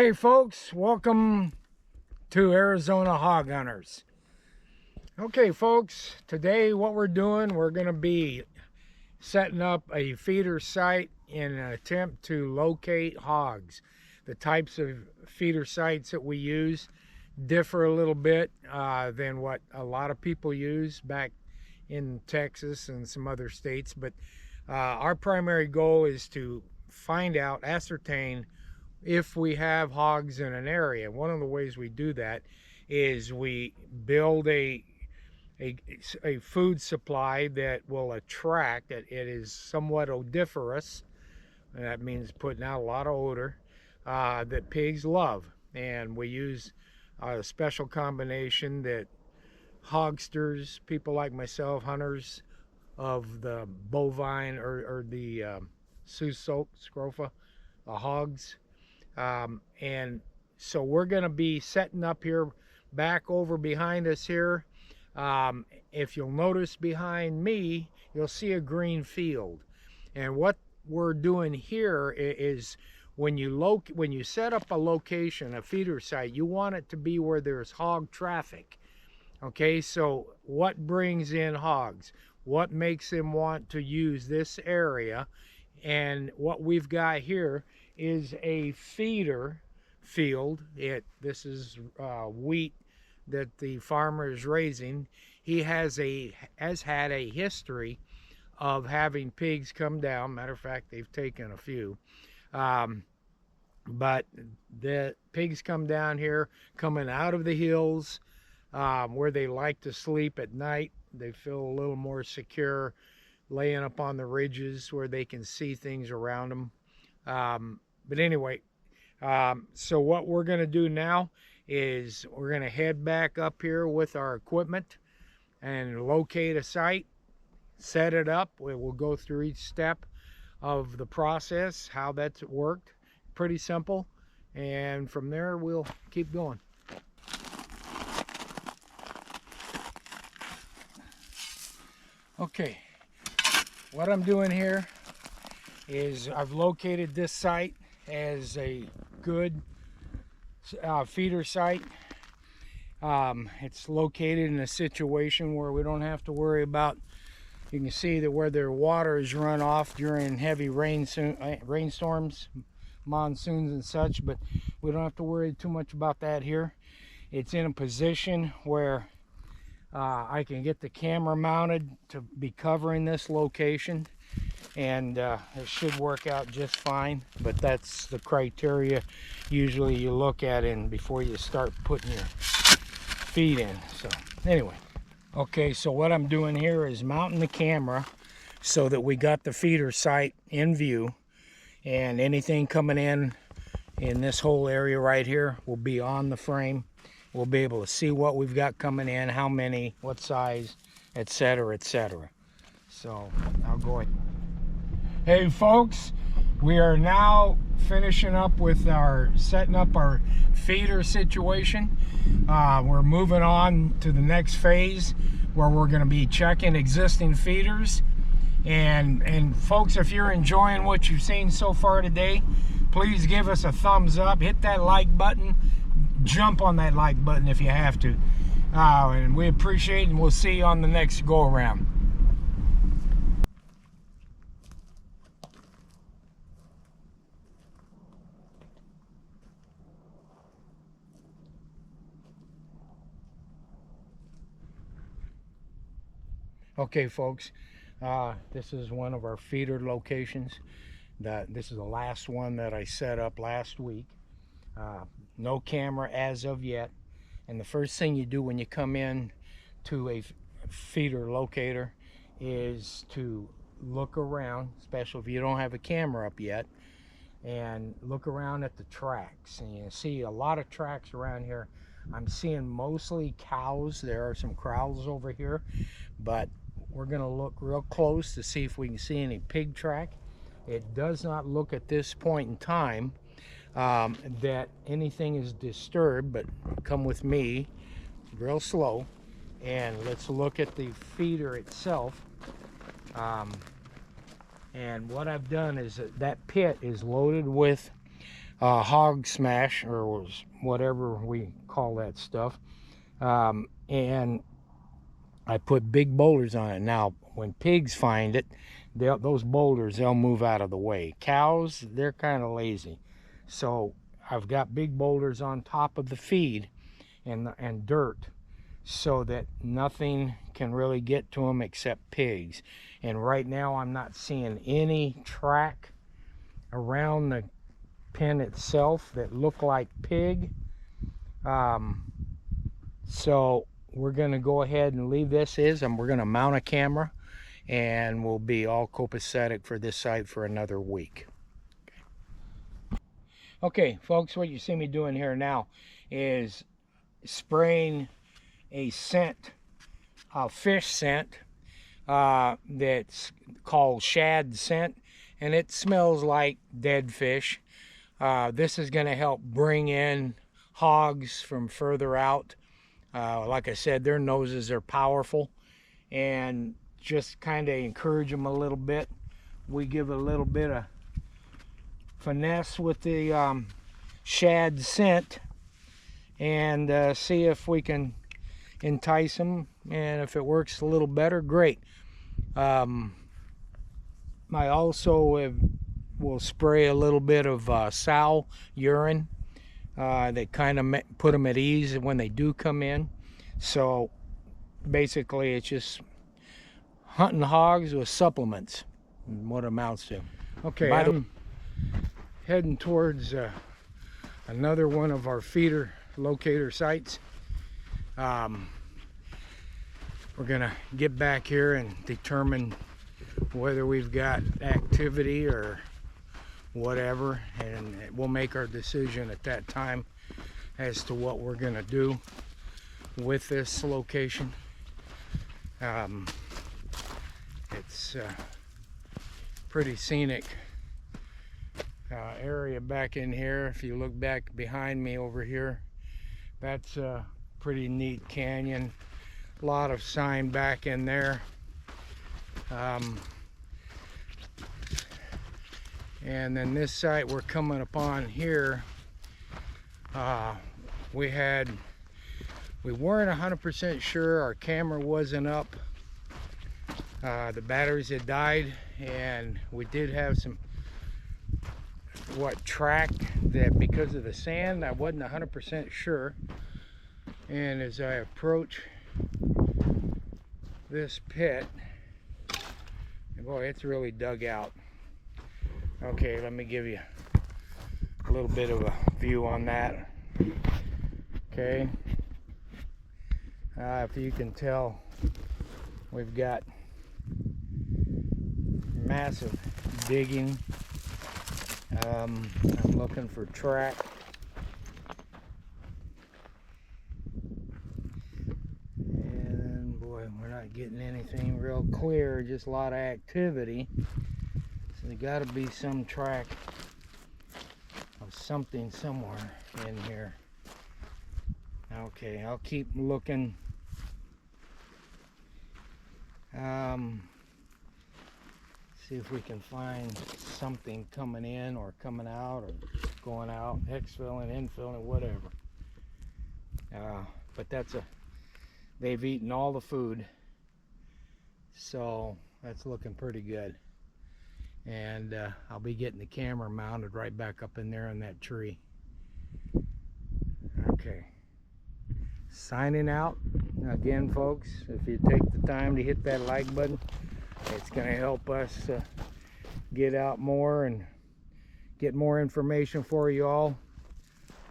Hey folks, welcome to Arizona Hog Hunters. Okay folks, today what we're doing, we're going to be setting up a feeder site in an attempt to locate hogs. The types of feeder sites that we use differ a little bit than what a lot of people use back in Texas and some other states, but our primary goal is to find out, ascertain if we have hogs in an area. One of the ways we do that is we build a food supply that will attract, that it is somewhat odoriferous, and that means putting out a lot of odor that pigs love. And we use a special combination that hogsters, people like myself, hunters of the bovine or the Sus scrofa, the hogs. And so we're going to be setting up here back over behind us here. If you'll notice behind me, you'll see a green field. And what we're doing here is when you set up a location, a feeder site, you want it to be where there's hog traffic. Okay, so what brings in hogs? What makes them want to use this area? And what we've got here is a feeder field. This is wheat that the farmer is raising. He has had a history of having pigs come down. Matter of fact, they've taken a few. But the pigs come down here, coming out of the hills, where they like to sleep at night. They feel a little more secure laying up on the ridges where they can see things around them. But anyway, so what we're going to do now is we're going to head back up here with our equipment and locate a site, set it up. We will go through each step of the process, how that's worked. Pretty simple. And from there, we'll keep going. Okay, what I'm doing here is I've located this site as a good feeder site. It's located in a situation where we don't have to worry about, you can see that where their water is run off during heavy rainstorms, monsoons and such, but we don't have to worry too much about that here. It's in a position where I can get the camera mounted to be covering this location, and it should work out just fine. But that's the criteria usually you look at before you start putting your feed in. So anyway, okay, so what I'm doing here is mounting the camera so that we got the feeder site in view, and anything coming in this whole area right here will be on the frame. We'll be able to see what we've got coming in, how many, what size, etc., etc. So I'll go ahead. Hey folks, we are now finishing up with setting up our feeder situation. We're moving on to the next phase where we're going to be checking existing feeders. And folks, if you're enjoying what you've seen so far today, please give us a thumbs up, hit that like button. Jump on that like button if you have to, and we appreciate it, and we'll see you on the next go around. Okay folks, this is one of our feeder locations. This is the last one that I set up last week. No camera as of yet, and the first thing you do when you come in to a feeder locator is to look around, especially if you don't have a camera up yet, and look around at the tracks. And you see a lot of tracks around here. I'm seeing mostly cows. There are some cows over here, but we're going to look real close to see if we can see any pig track. It does not look at this point in time that anything is disturbed, but come with me real slow and let's look at the feeder itself. And what I've done is that pit is loaded with hog smash, or whatever we call that stuff. And I put big boulders on it. Now, when pigs find it, those boulders, they'll move out of the way. Cows, they're kind of lazy. So I've got big boulders on top of the feed and dirt, so that nothing can really get to them except pigs. And right now I'm not seeing any track around the pen itself that look like pig. So we're going to go ahead and leave this and we're going to mount a camera, and we'll be all copacetic for this site for another week. Okay, folks, what you see me doing here now is spraying a scent, a fish scent, that's called shad scent, and it smells like dead fish. This is going to help bring in hogs from further out. Like I said, their noses are powerful, and just kind of encourage them a little bit. We give a little bit of finesse with the shad scent, and see if we can entice them, and if it works a little better, great. I also will spray a little bit of sow urine. They kind of put them at ease when they do come in. So basically it's just hunting hogs with supplements, what it amounts to. Okay, I'm heading towards another one of our feeder locator sites. We're gonna get back here and determine whether we've got activity or whatever, and we'll make our decision at that time as to what we're gonna do with this location. It's pretty scenic area back in here. If you look back behind me over here, that's a pretty neat canyon. A lot of sign back in there. And then this site we're coming upon here, we weren't 100% sure. Our camera wasn't up. The batteries had died, and we did have some track that, because of the sand, I wasn't 100% sure. And as I approach this pit, boy, it's really dug out. Okay, let me give you a little bit of a view on that. Okay, if you can tell, we've got massive digging. I'm looking for track. And boy, we're not getting anything real clear, just a lot of activity. So there got to be some track of something somewhere in here. Okay, I'll keep looking. See if we can find something coming in or coming out or going out, exfilling, infilling, whatever. But they've eaten all the food, so that's looking pretty good. And I'll be getting the camera mounted right back up in there in that tree. Okay, signing out again, folks. If you take the time to hit that like button, it's going to help us get out more and get more information for you all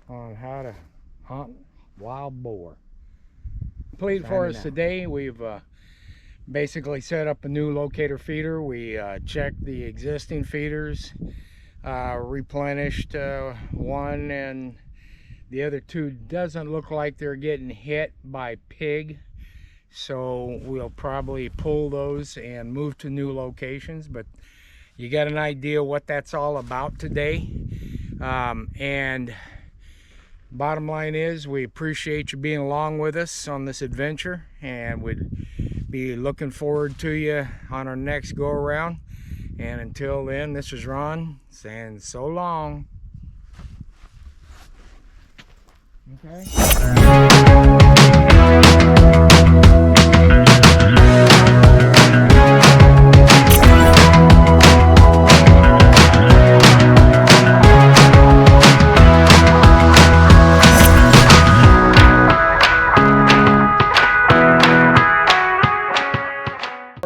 on how to hunt wild boar. Complete for us today. We've basically set up a new locator feeder. We checked the existing feeders, replenished one, and the other two doesn't look like they're getting hit by pig. So we'll probably pull those and move to new locations, but you got an idea what that's all about today. And bottom line is, we appreciate you being along with us on this adventure, and we'd be looking forward to you on our next go around. And until then, this is Ron saying so long. Okay.